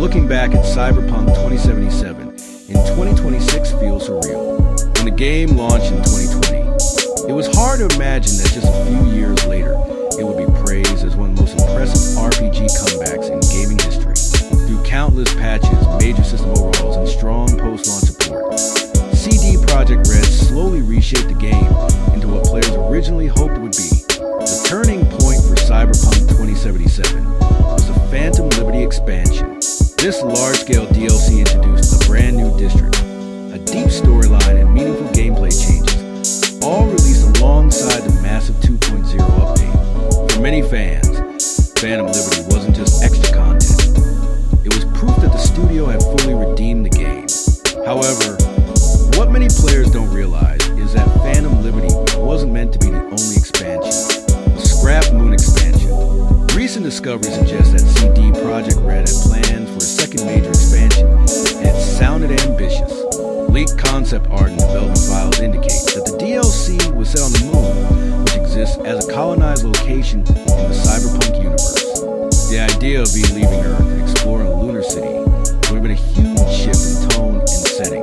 Looking back at Cyberpunk 2077 in 2026 feels surreal. When the game launched in 2020, it was hard to imagine that just a few years later, it would be praised as one of the most impressive RPG comebacks in gaming history. Through countless patches, major system overhauls, and strong post-launch support, CD Projekt Red slowly reshaped the game into what players originally hoped it would be. The turning point for Cyberpunk 2077 was the Phantom Liberty expansion. This large-scale DLC introduced a brand new district, a deep storyline, and meaningful gameplay changes, all released alongside the massive 2.0 update. For many fans, Phantom Liberty wasn't just extra content. It was proof that the studio had fully redeemed the game. However, what many players don't realize is that Phantom Liberty wasn't meant to be the only expansion, a scrap moon expansion. Recent discoveries suggest that CD Projekt Red had plans for a second major expansion, and it sounded ambitious. Leaked concept art and development files indicate that the DLC was set on the moon, which exists as a colonized location in the Cyberpunk universe. The idea of Eve leaving Earth and exploring a lunar city would have been a huge shift in tone and setting.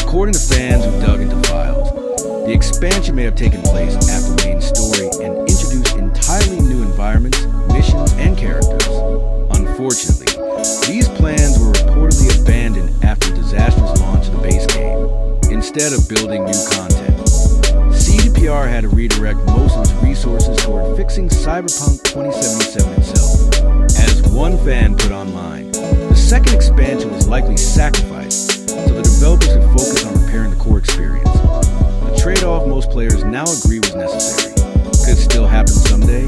According to fans who dug into files, the expansion may have taken place after the main story and introduced entirely new environments, missions, and characters. Unfortunately, these plans were reportedly abandoned after the disastrous launch of the base game. Instead of building new content, CDPR had to redirect most of its resources toward fixing Cyberpunk 2077 itself. As one fan put online, the second expansion was likely sacrificed so the developers could focus on repairing the core experience. A trade-off most players now agree was necessary. Could it still happen someday?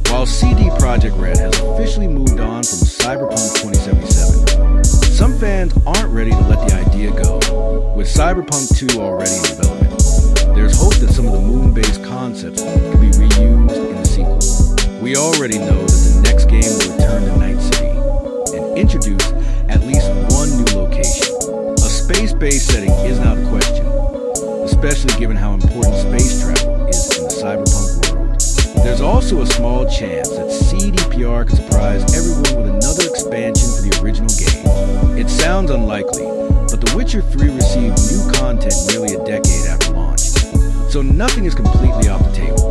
While CD Projekt Red has officially moved on from Cyberpunk 2077, some fans aren't ready to let the idea go. With Cyberpunk 2 already in development, there's hope that some of the moon-based concepts can be reused in the sequel. We already know that the next game will return to Night City and introduce at least one new location. A space-based setting is not a question, especially given how important space travel is in the Cyberpunk world. There's also a small chance that CDPR could surprise everyone with another expansion for the original game. It sounds unlikely, but The Witcher 3 received new content nearly a decade after launch, so nothing is completely off the table.